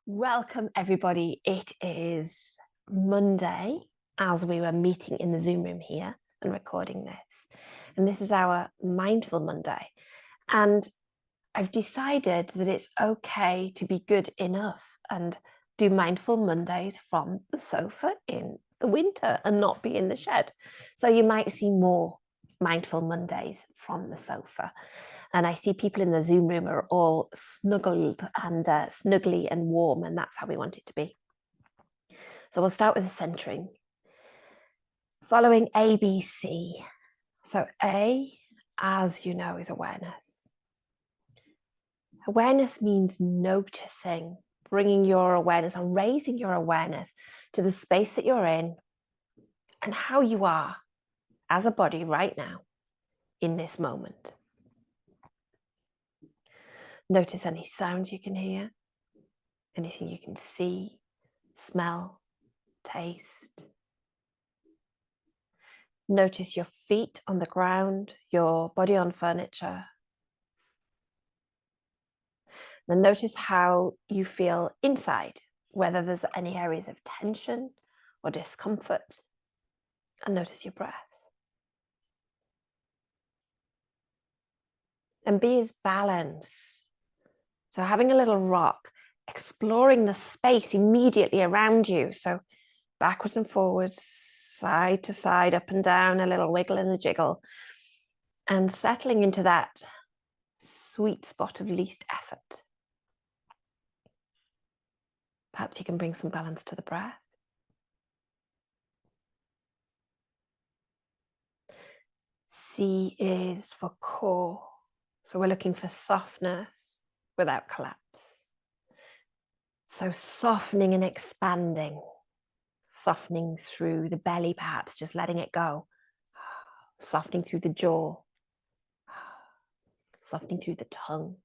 Welcome, everybody. It is Monday as we were meeting in the Zoom room here and recording this. And this is our Mindful Monday. And I've decided that it's okay to be good enough and do Mindful Mondays from the sofa in the winter and not be in the shed. So you might see more Mindful Mondays from the sofa. And I see people in the Zoom room are all snuggled and snuggly and warm, and that's how we want it to be. So we'll start with the centering. Following ABC. So A, as you know, is awareness. Awareness means noticing, bringing your awareness or raising your awareness to the space that you're in and how you are as a body right now in this moment. Notice any sounds you can hear, anything you can see, smell, taste. Notice your feet on the ground, your body on furniture. Then notice how you feel inside, whether there's any areas of tension or discomfort. And notice your breath. And B is balance. So having a little rock, exploring the space immediately around you. So backwards and forwards, side to side, up and down, a little wiggle and a jiggle. And settling into that sweet spot of least effort. Perhaps you can bring some balance to the breath. C is for core. So we're looking for softness without collapse. So softening and expanding. Softening through the belly, perhaps just letting it go. Softening through the jaw. Softening through the tongue,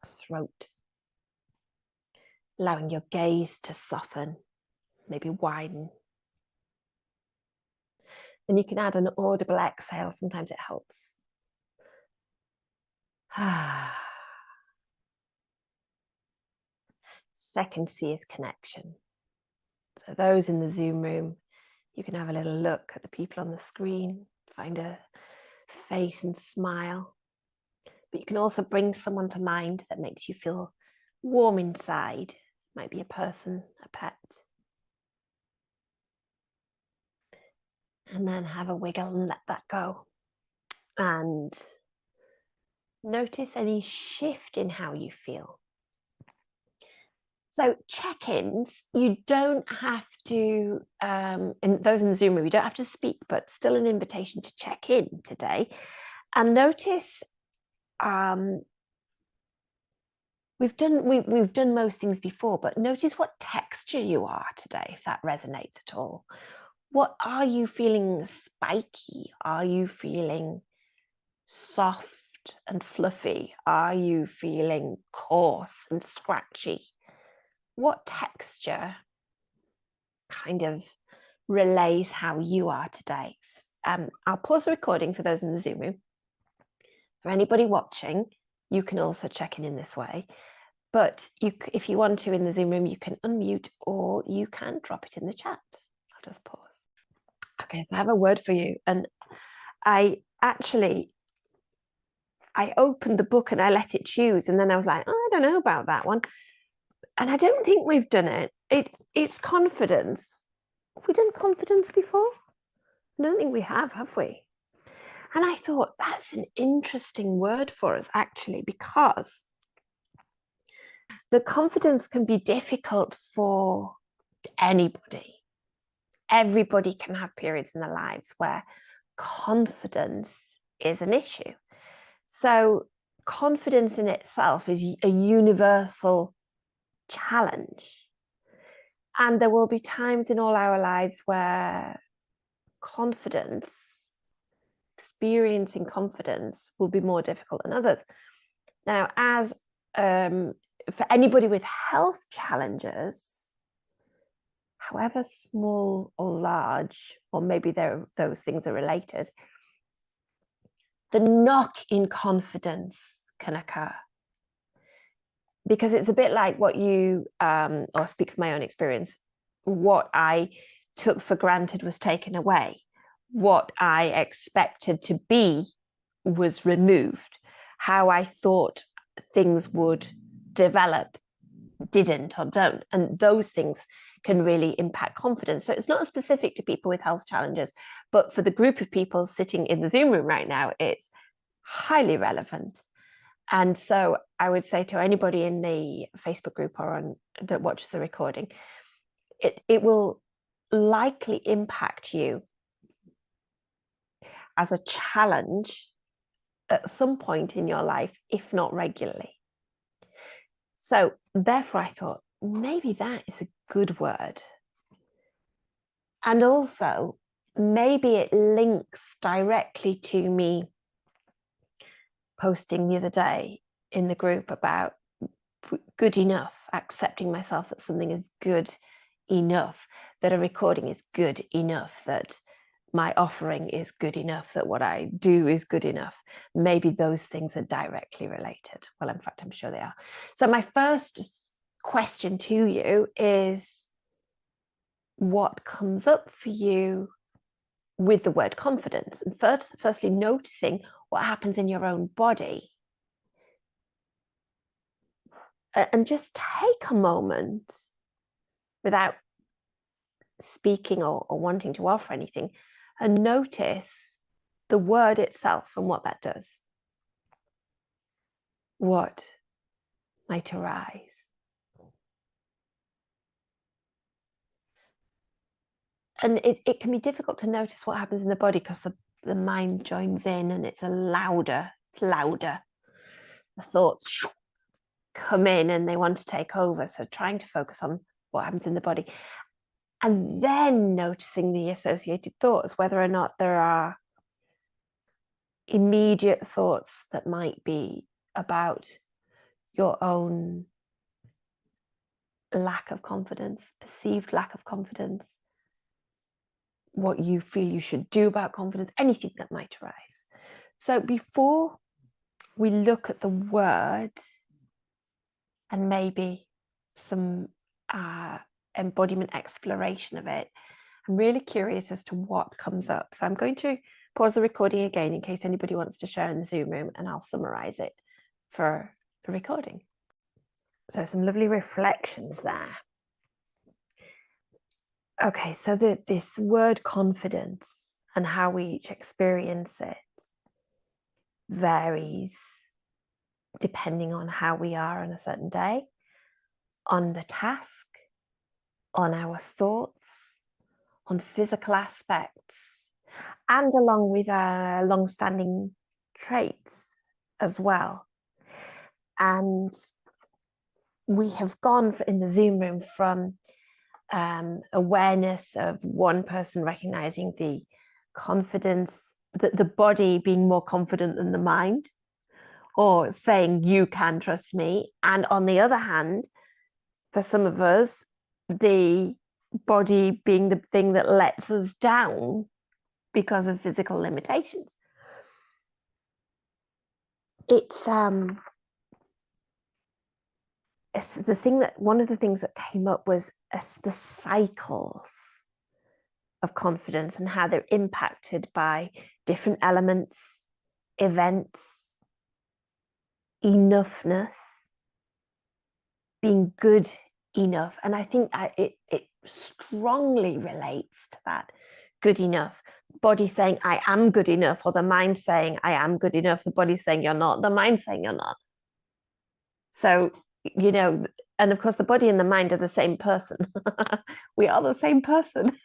throat. Allowing your gaze to soften, maybe widen. Then you can add an audible exhale. Sometimes it helps. Second C is connection. So those in the Zoom room, you can have a little look at the people on the screen, find a face and smile. But you can also bring someone to mind that makes you feel warm inside. Might be a person, a pet. And then have a wiggle and let that go. And notice any shift in how you feel. So check-ins, you don't have to, and those in the Zoom room, you don't have to speak, but still an invitation to check in today. And notice, we've done most things before, but notice what texture you are today, if that resonates at all. What are you feeling spiky? Are you feeling soft and fluffy? Are you feeling coarse and scratchy? What texture kind of relays how you are today? I'll pause the recording for those in the Zoom room. For anybody watching, you can also check in this way. But if you want to in the Zoom room, you can unmute or you can drop it in the chat. I'll just pause. Okay, so I have a word for you. And I opened the book and I let it choose. And then I was like, oh, I don't know about that one. And I don't think we've done it. It's confidence. Have we done confidence before? I don't think we have we? And I thought that's an interesting word for us, actually, because the confidence can be difficult for anybody. Everybody can have periods in their lives where confidence is an issue. So confidence in itself is a universal challenge. And there will be times in all our lives where experiencing confidence will be more difficult than others. Now, as for anybody with health challenges, however small or large, or maybe those things are related, the knock in confidence can occur. because it's a bit like what you, or speak from my own experience, what I took for granted was taken away. What I expected to be was removed. How I thought things would develop didn't or don't. And those things can really impact confidence. So it's not specific to people with health challenges, but for the group of people sitting in the Zoom room right now, it's highly relevant. And so I would say to anybody in the Facebook group or on that watches the recording, it will likely impact you as a challenge at some point in your life, if not regularly. So therefore, I thought maybe that is a good word. And also, maybe it links directly to me posting the other day in the group about good enough, accepting myself that something is good enough, that a recording is good enough, that my offering is good enough, that what I do is good enough. Maybe those things are directly related. Well, in fact, I'm sure they are. So my first question to you is, what comes up for you with the word confidence? And firstly, noticing what happens in your own body. And just take a moment without speaking or wanting to offer anything, and notice the word itself and what that does. What might arise? And it can be difficult to notice what happens in the body because the mind joins in and it's louder. The thoughts come in and they want to take over. So trying to focus on what happens in the body. And then noticing the associated thoughts, whether or not there are immediate thoughts that might be about your own lack of confidence, perceived lack of confidence, what you feel you should do about confidence, anything that might arise. So before we look at the word and maybe some embodiment exploration of it, I'm really curious as to what comes up. So I'm going to pause the recording again in case anybody wants to share in the Zoom room, and I'll summarize it for the recording. So some lovely reflections there. Okay, so this word confidence and how we each experience it varies depending on how we are on a certain day, on the task, on our thoughts, on physical aspects, and along with our long-standing traits as well. And we have gone in the Zoom room from awareness of one person recognizing the confidence, that the body being more confident than the mind, or saying, you can trust me. And on the other hand, for some of us, the body being the thing that lets us down because of physical limitations. It's the thing that, one of the things that came up was the cycles of confidence and how they're impacted by different elements, events, enoughness, being good enough. And I think it strongly relates to that, good enough. Body saying, I am good enough, or the mind saying, I am good enough. The body saying, you're not. The mind saying, you're not. So, you know, and of course, the body and the mind are the same person. We are the same person.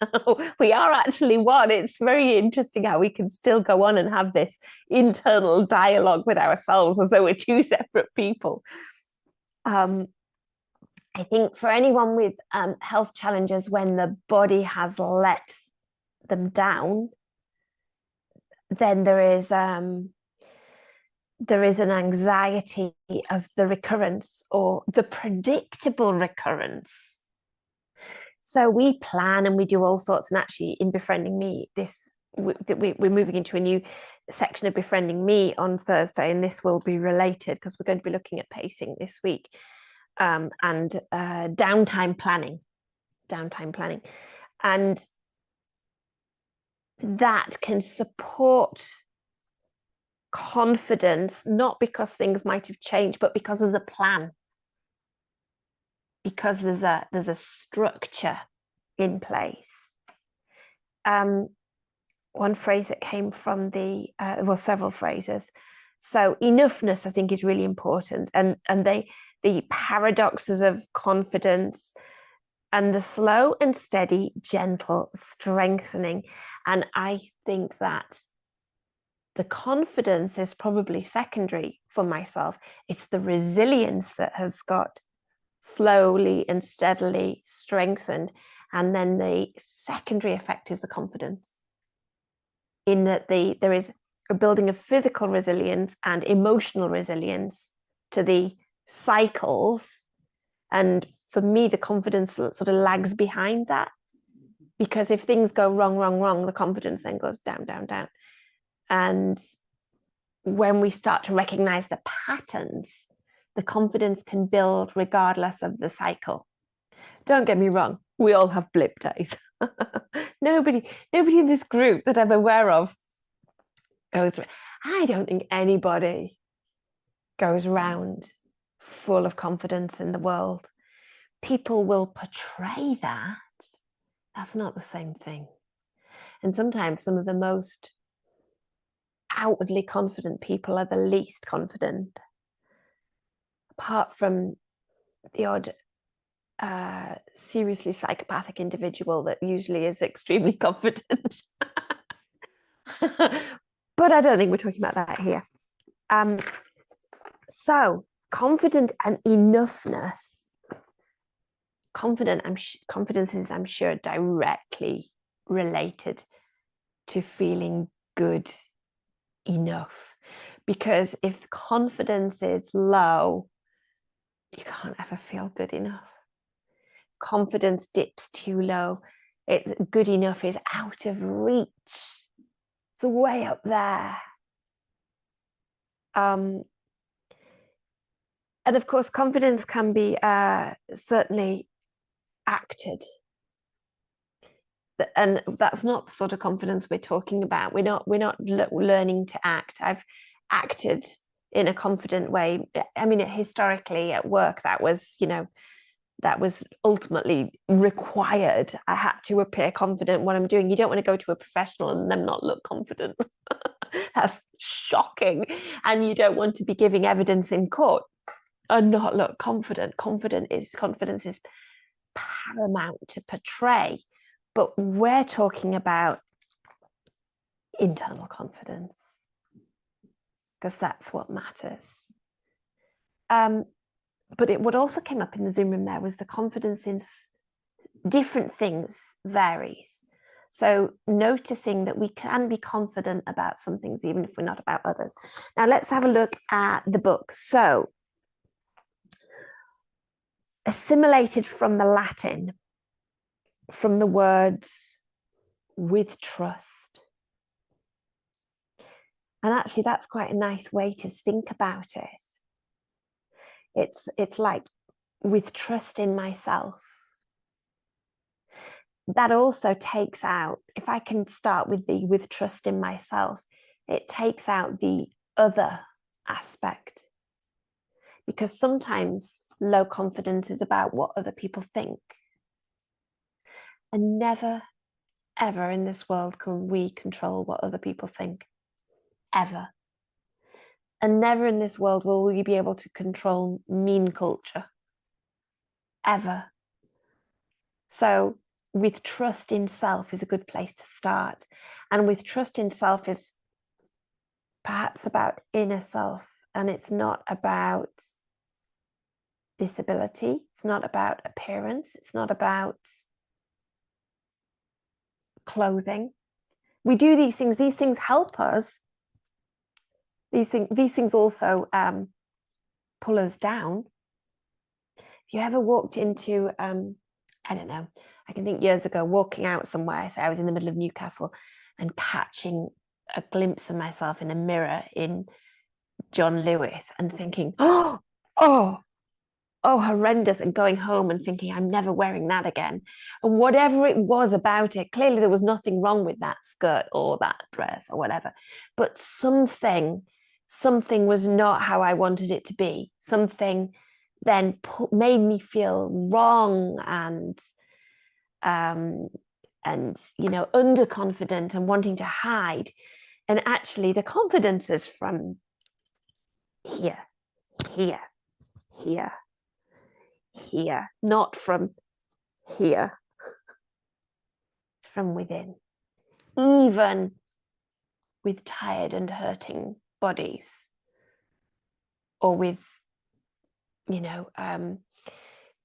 We are actually one. It's very interesting how we can still go on and have this internal dialogue with ourselves as though we're two separate people. I think for anyone with health challenges, when the body has let them down, then there is an anxiety of the recurrence or the predictable recurrence. So we plan and we do all sorts, and actually in Befriending Me, we're moving into a new section of Befriending Me on Thursday, and this will be related because we're going to be looking at pacing this week. and downtime planning, and that can support confidence, not because things might have changed, but because there's a plan, because there's a structure in place. One phrase that came from the several phrases. So enoughness, I think, is really important, and the paradoxes of confidence and the slow and steady, gentle strengthening. And I think that the confidence is probably secondary for myself. It's the resilience that has got slowly and steadily strengthened. And then the secondary effect is the confidence, in that there is a building of physical resilience and emotional resilience to the cycles. And for me, the confidence sort of lags behind that, because if things go wrong, the confidence then goes down. And when we start to recognize the patterns, the confidence can build regardless of the cycle. Don't get me wrong, we all have blip days. Nobody in this group that I'm aware of goes through. I don't think anybody goes around full of confidence in the world. People will portray that. That's not the same thing. And sometimes some of the most outwardly confident people are the least confident, apart from the odd seriously psychopathic individual that usually is extremely confident. But I don't think we're talking about that here. So confident and enoughness. Confidence is, I'm sure, directly related to feeling good enough. Because if confidence is low, you can't ever feel good enough. Confidence dips too low, good enough is out of reach. It's way up there. And of course, confidence can be certainly acted. And that's not the sort of confidence we're talking about. We're not learning to act. I've acted in a confident way. I mean, historically at work, that was ultimately required. I had to appear confident what I'm doing. You don't want to go to a professional and them not look confident. That's shocking. And you don't want to be giving evidence in court and not look confident. Confidence is paramount to portray. But we're talking about internal confidence, because that's what matters. But what also came up in the Zoom room there was the confidence in different things varies. So noticing that we can be confident about some things, even if we're not about others. Now let's have a look at the book. So, assimilated from the Latin, from the words with trust. And actually, that's quite a nice way to think about it. It's like with trust in myself. That also takes out, if I can start with trust in myself, it takes out the other aspect. Because sometimes low confidence is about what other people think. And never, ever in this world can we control what other people think. Ever. And never in this world will we be able to control mean culture. Ever. So with trust in self is a good place to start. And with trust in self is perhaps about inner self. And it's not about disability. It's not about appearance. It's not about clothing. We do these things. These things help us. These things also pull us down. If you ever walked into, I don't know, I can think years ago, walking out somewhere, so I was in the middle of Newcastle and catching a glimpse of myself in a mirror in John Lewis and thinking, oh, oh, horrendous, and going home and thinking, I'm never wearing that again. And whatever it was about it, clearly there was nothing wrong with that skirt or that dress or whatever. But something was not how I wanted it to be. Something then made me feel wrong and underconfident and wanting to hide. And actually the confidence is from here, here, here, here, not from here. It's from within. Even with tired and hurting bodies, or with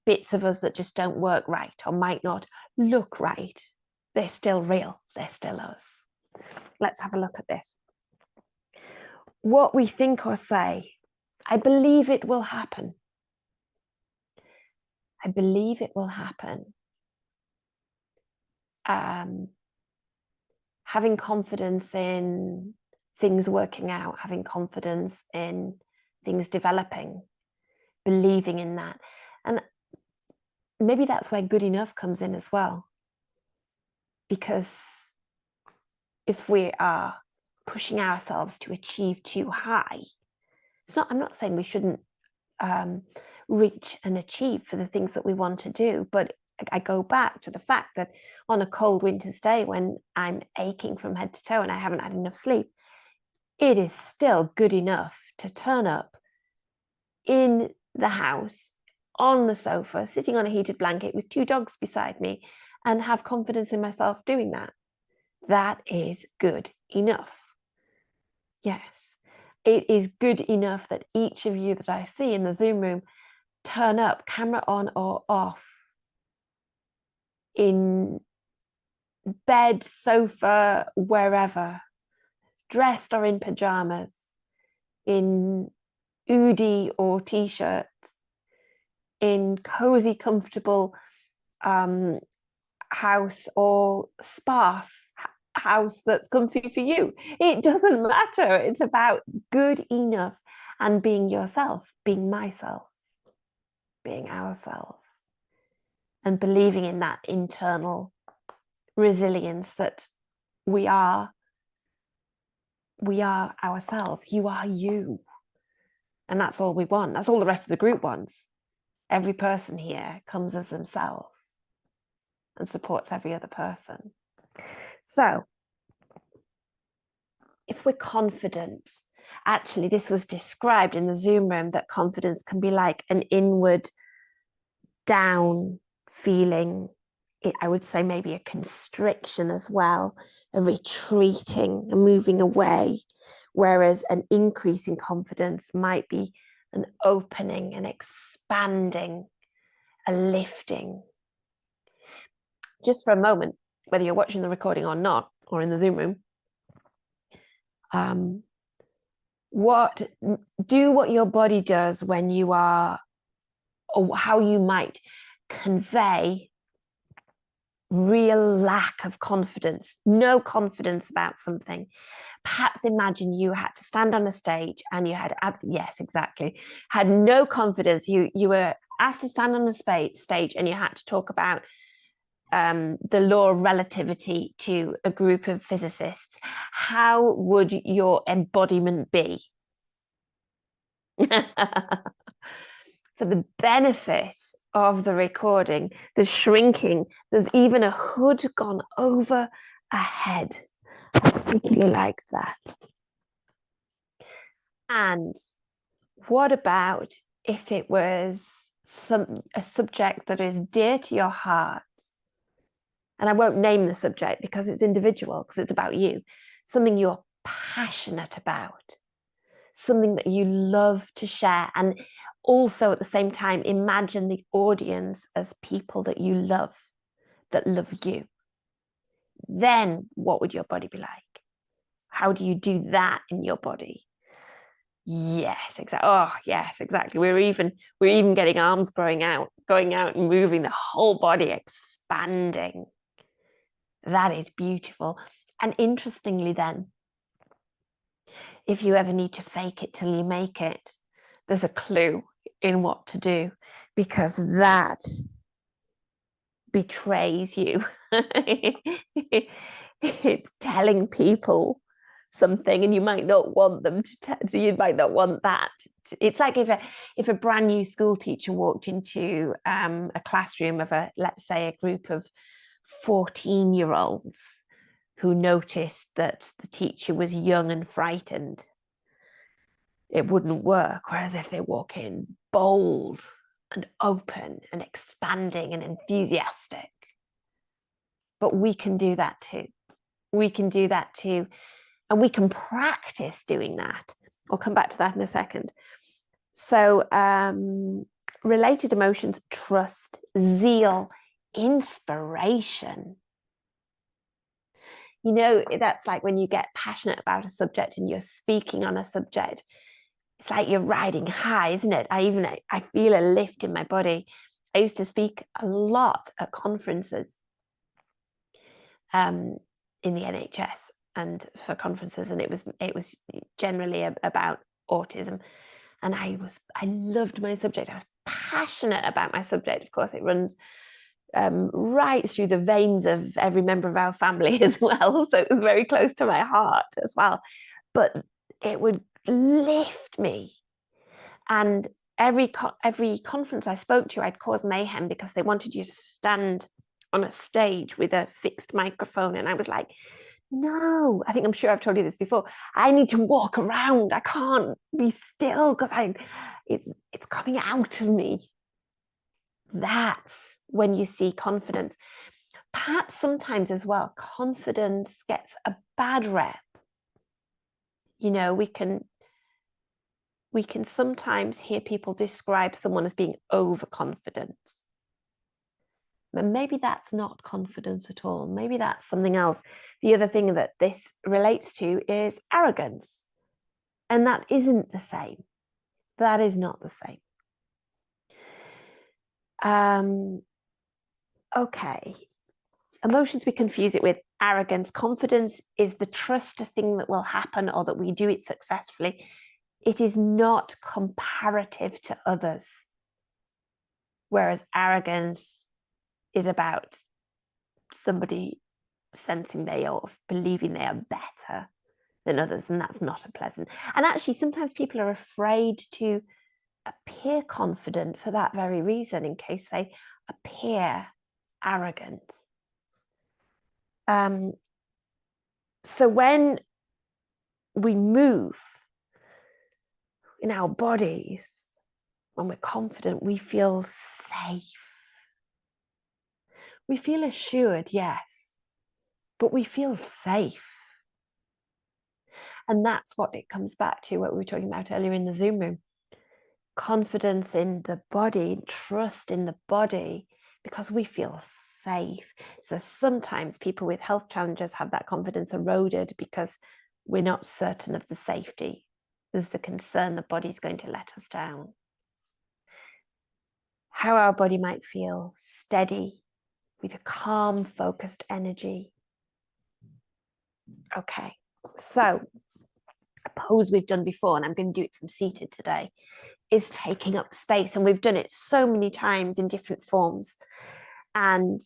bits of us that just don't work right or might not look right, they're still real, they're still us. Let's have a look at this. What we think or say, I believe it will happen. I believe it will happen. Having confidence in things working out, having confidence in things developing, believing in that. And maybe that's where good enough comes in as well. Because if we are pushing ourselves to achieve too high, I'm not saying we shouldn't reach and achieve for the things that we want to do, but I go back to the fact that on a cold winter's day when I'm aching from head to toe and I haven't had enough sleep, it is still good enough to turn up in the house, on the sofa, sitting on a heated blanket with 2 dogs beside me, and have confidence in myself doing that. That is good enough. Yes, it is good enough that each of you that I see in the Zoom room turn up, camera on or off, in bed, sofa, wherever, dressed or in pajamas, in hoodie or t-shirts, in cozy, comfortable house or sparse house that's comfy for you. It doesn't matter. It's about good enough and being yourself, being myself, being ourselves, and believing in that internal resilience that we are ourselves. You are you. And that's all we want. That's all the rest of the group wants. Every person here comes as themselves and supports every other person. So if we're confident, actually this was described in the Zoom room, that confidence can be like an inward down feeling. I would say maybe a constriction as well, a retreating, a moving away, whereas an increase in confidence might be an opening, an expanding, a lifting. Just for a moment, whether you're watching the recording or not, or in the Zoom room, do what your body does when you are, or how you might convey real lack of confidence, no confidence about something. Perhaps imagine you had to stand on a stage and you had, yes, exactly, had no confidence. You were asked to stand on a stage and you had to talk about the law of relativity to a group of physicists. How would your embodiment be? For the benefit of the recording, the shrinking, there's even a hood gone over a head. I particularly liked that. And what about if it was a subject that is dear to your heart? And I won't name the subject because it's individual, because it's about you. Something you're passionate about, something that you love to share. And also at the same time, imagine the audience as people that you love, that love you. Then what would your body be like? How do you do that in your body? Yes, exactly. Oh, yes, exactly. We're even getting arms going out and moving, the whole body expanding. That is beautiful. And interestingly then, if you ever need to fake it till you make it, there's a clue in what to do. because that betrays you. It's telling people something, and you might not want them to you might not want that. It's like if a brand new school teacher walked into a classroom of let's say a group of 14-year-olds who noticed that the teacher was young and frightened, it wouldn't work. Whereas if they walk in bold and open and expanding and enthusiastic, but we can do that too. We can do that too. And we can practice doing that. I'll come back to that in a second. So, related emotions: trust, zeal, inspiration. You know, that's like when you get passionate about a subject and you're speaking on a subject. It's like you're riding high, isn't it? I feel a lift in my body. I used to speak a lot at conferences in the NHS and for conferences, and it was generally about autism. And I loved my subject. I was passionate about my subject. Of course, it runs right through the veins of every member of our family as well. So it was very close to my heart as well. But it would lift me. And every conference I spoke to, I'd cause mayhem because they wanted you to stand on a stage with a fixed microphone. And I was like, no, I'm sure I've told you this before. I need to walk around. I can't be still because it's coming out of me. That's when you see confidence. Perhaps sometimes as well, confidence gets a bad rep. You know, we can sometimes hear people describe someone as being overconfident. And maybe that's not confidence at all. Maybe that's something else. The other thing that this relates to is arrogance. And that isn't the same. That is not the same. Okay. Emotions, we confuse it with arrogance. Confidence is the trust a thing that will happen or that we do it successfully. It is not comparative to others. Whereas arrogance is about somebody sensing they or believing they are better than others, and that's not a pleasant. And actually, sometimes people are afraid to appear confident for that very reason, in case they appear arrogant. So when we move in our bodies, when we're confident, we feel safe. We feel assured, yes, but we feel safe. And that's what it comes back to, what we were talking about earlier in the Zoom room. Confidence in the body, trust in the body, because we feel safe. So sometimes people with health challenges have that confidence eroded because we're not certain of the safety. There's the concern the body's going to let us down. How our body might feel steady with a calm, focused energy. Okay, so a pose we've done before, and I'm going to do it from seated today, is taking up space. And we've done it so many times in different forms. And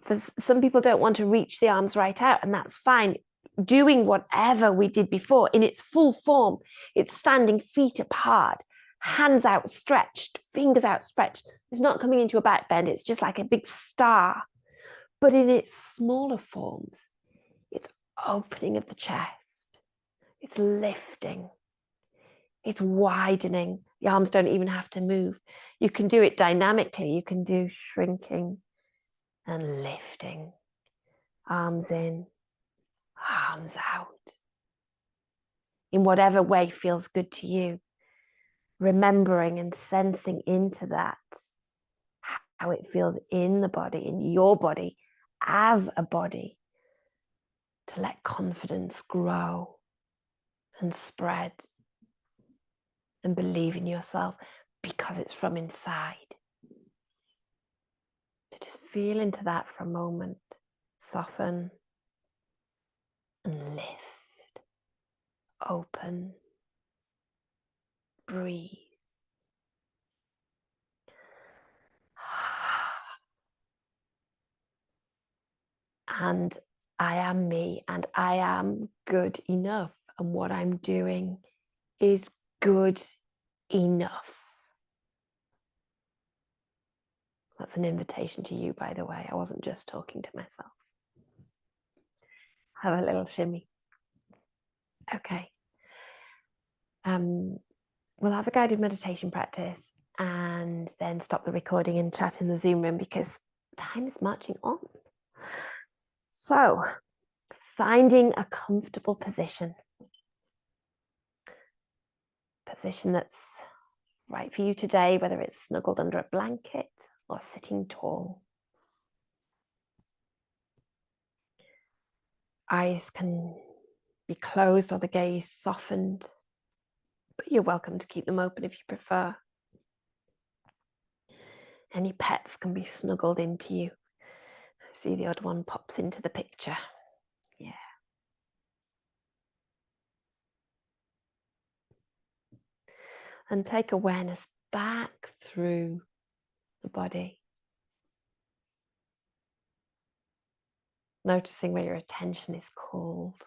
for some people don't want to reach the arms right out, and that's fine. Doing whatever we did before in its full form, it's standing feet apart, hands outstretched, fingers outstretched. It's not coming into a back bend. It's just like a big star. But in its smaller forms, it's opening of the chest. It's lifting. It's widening. The arms don't even have to move. You can do it dynamically. You can do shrinking and lifting. Arms in, arms out. In whatever way feels good to you. Remembering and sensing into that, how it feels in the body, in your body, as a body, to let confidence grow and spread and believe in yourself because it's from inside. To just feel into that for a moment, soften and lift, open, breathe. and I am me, and I am good enough, and what I'm doing is good enough. That's an invitation to you, by the way. I wasn't just talking to myself. Have a little shimmy. Okay. We'll have a guided meditation practice and then stop the recording and chat in the Zoom room because time is marching on. So, finding a comfortable position that's right for you today, whether it's snuggled under a blanket or sitting tall. Eyes can be closed or the gaze softened, but you're welcome to keep them open if you prefer. Any pets can be snuggled into you. I see the odd one pops into the picture. Yeah. And take awareness back through the body. Noticing where your attention is called.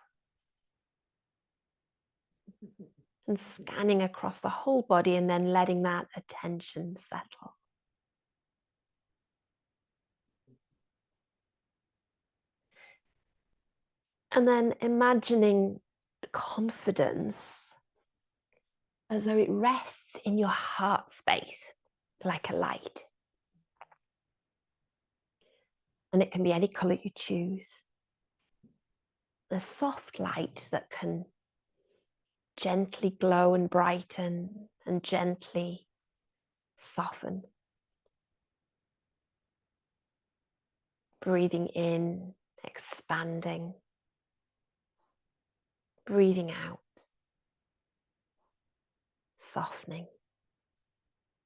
And scanning across the whole body and then letting that attention settle. And then imagining confidence as though it rests in your heart space like a light. And it can be any color you choose. A soft light that can gently glow and brighten and gently soften. Breathing in, expanding. Breathing out, softening,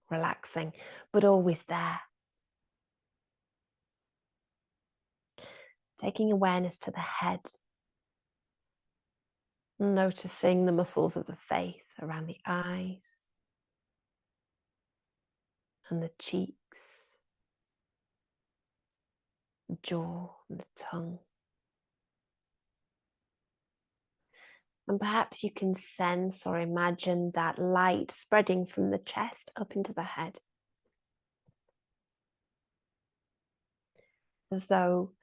relaxing, but always there. Taking awareness to the head, noticing the muscles of the face around the eyes and the cheeks, the jaw and the tongue. And perhaps you can sense or imagine that light spreading from the chest up into the head. As though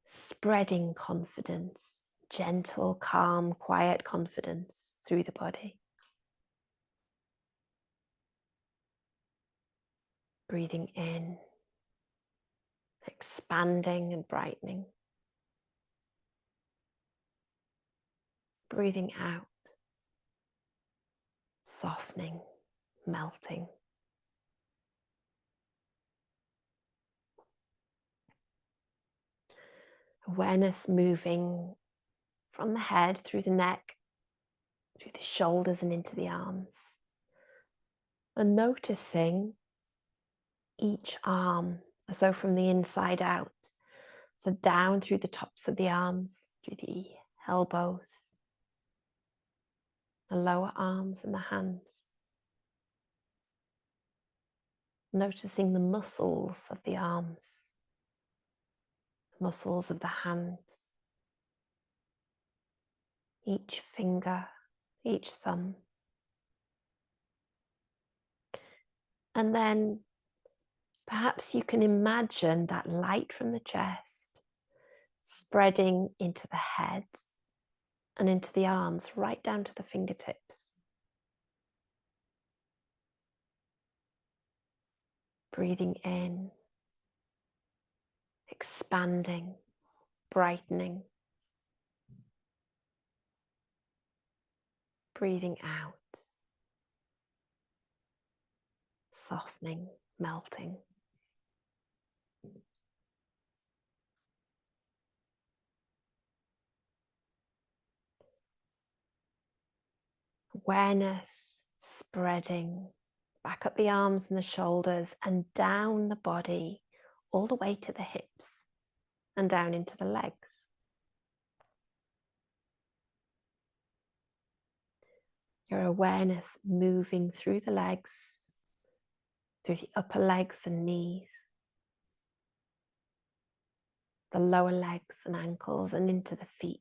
spreading confidence, gentle, calm, quiet confidence through the body. Breathing in, expanding and brightening. Breathing out, softening, melting. Awareness moving from the head through the neck, through the shoulders and into the arms. And noticing each arm as though from the inside out. So down through the tops of the arms, through the elbows, the lower arms and the hands. Noticing the muscles of the arms, the muscles of the hands, each finger, each thumb. And then perhaps you can imagine that light from the chest spreading into the head and into the arms, right down to the fingertips. Breathing in, expanding, brightening. Breathing out, softening, melting. Awareness spreading back up the arms and the shoulders and down the body, all the way to the hips and down into the legs. Your awareness moving through the legs, through the upper legs and knees, the lower legs and ankles and into the feet.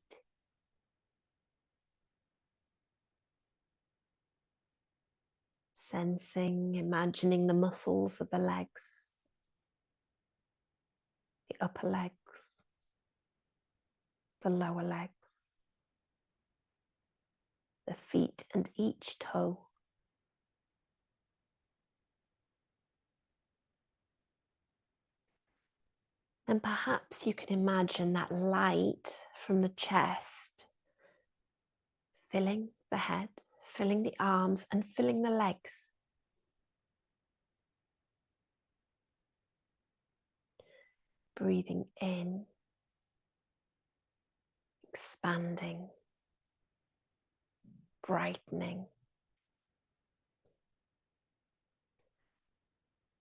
Sensing, imagining the muscles of the legs, the upper legs, the lower legs, the feet and each toe. And perhaps you can imagine that light from the chest filling the head, filling the arms, and filling the legs. Breathing in, expanding, brightening.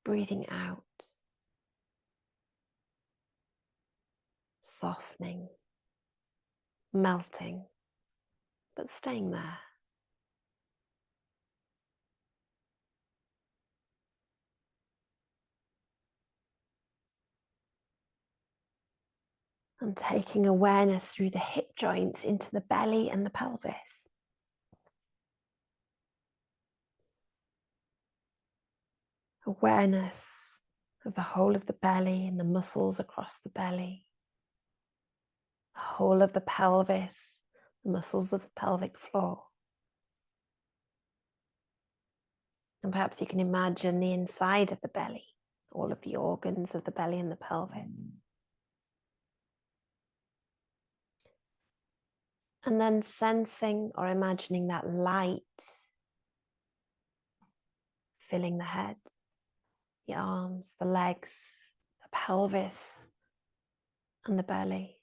Breathing out, softening, melting, but staying there. And taking awareness through the hip joints into the belly and the pelvis. Awareness of the whole of the belly and the muscles across the belly. The whole of the pelvis, the muscles of the pelvic floor. And perhaps you can imagine the inside of the belly, all of the organs of the belly and the pelvis. And then sensing or imagining that light filling the head, the arms, the legs, the pelvis, and the belly.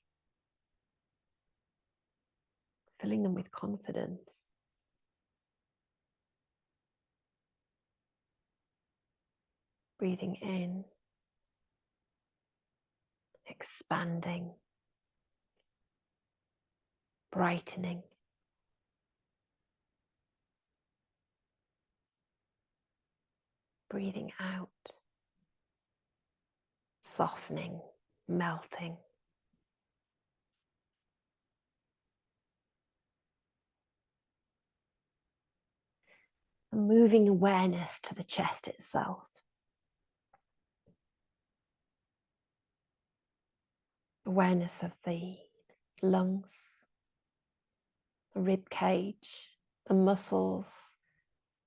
Filling them with confidence. Breathing in, expanding, brightening. Breathing out, softening, melting. And moving awareness to the chest itself. Awareness of the lungs, the rib cage, the muscles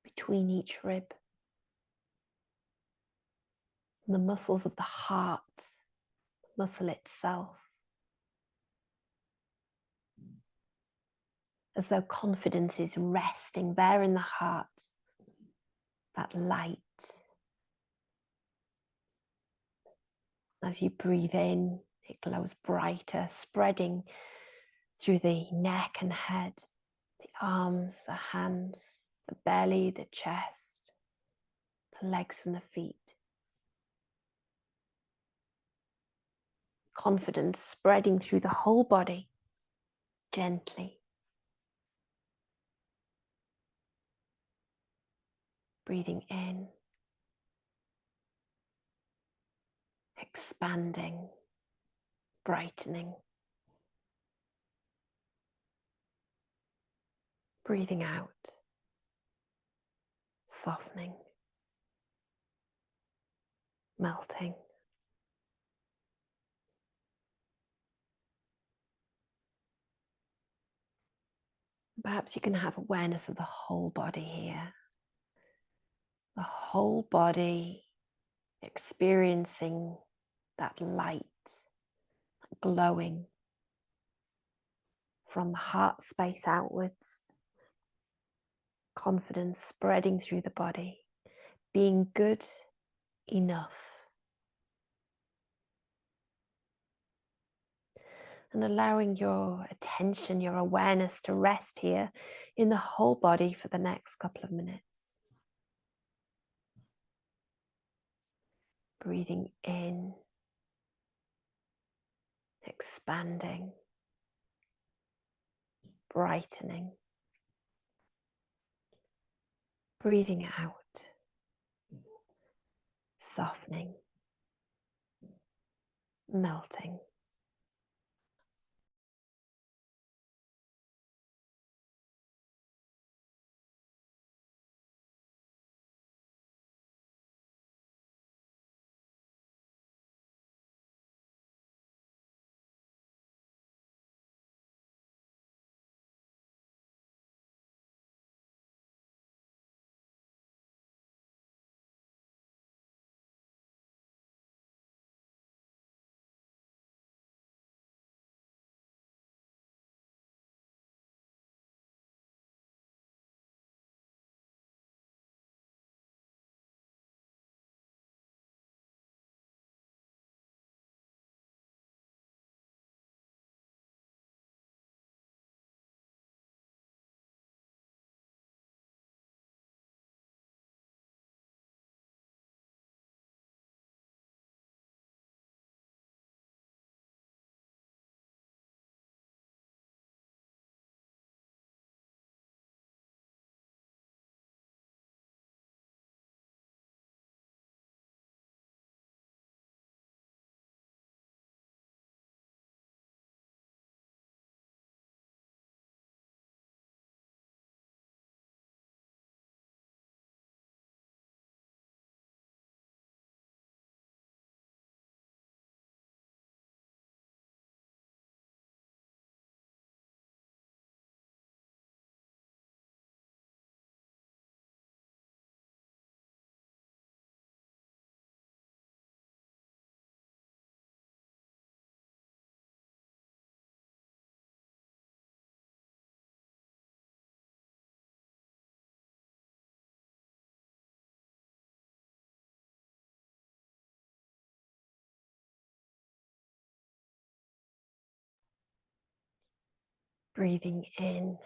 between each rib, the muscles of the heart, the muscle itself. As though confidence is resting there in the heart, that light. As you breathe in, it glows brighter, spreading through the neck and head, the arms, the hands, the belly, the chest, the legs and the feet. Confidence spreading through the whole body, gently. Breathing in, expanding, brightening. Breathing out, softening, melting. Perhaps you can have awareness of the whole body here. The whole body experiencing that light, glowing from the heart space outwards. Confidence spreading through the body, being good enough. And allowing your attention, your awareness to rest here in the whole body for the next couple of minutes. Breathing in, expanding, brightening. Breathing out, softening, melting. Breathing in,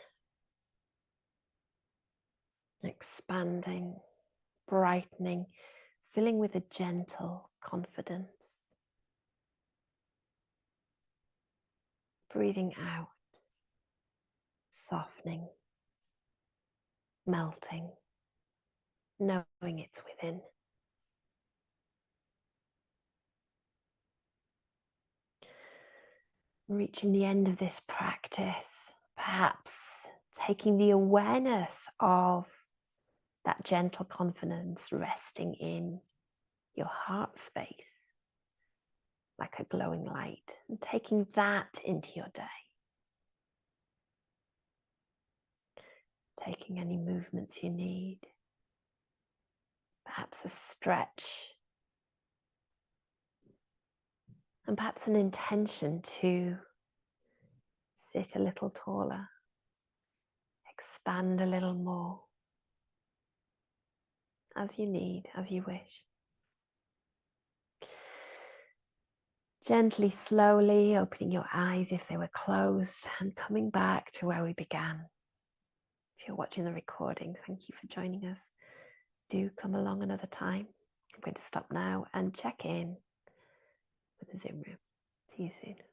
expanding, brightening, filling with a gentle confidence. Breathing out, softening, melting, knowing it's within. Reaching the end of this practice, perhaps taking the awareness of that gentle confidence resting in your heart space like a glowing light, and taking that into your day. Taking any movements you need, perhaps a stretch, and perhaps an intention to sit a little taller, expand a little more, as you need, as you wish. Gently, slowly opening your eyes if they were closed and coming back to where we began. If you're watching the recording, thank you for joining us. Do come along another time. I'm going to stop now and check in with the Zoom room. See you soon.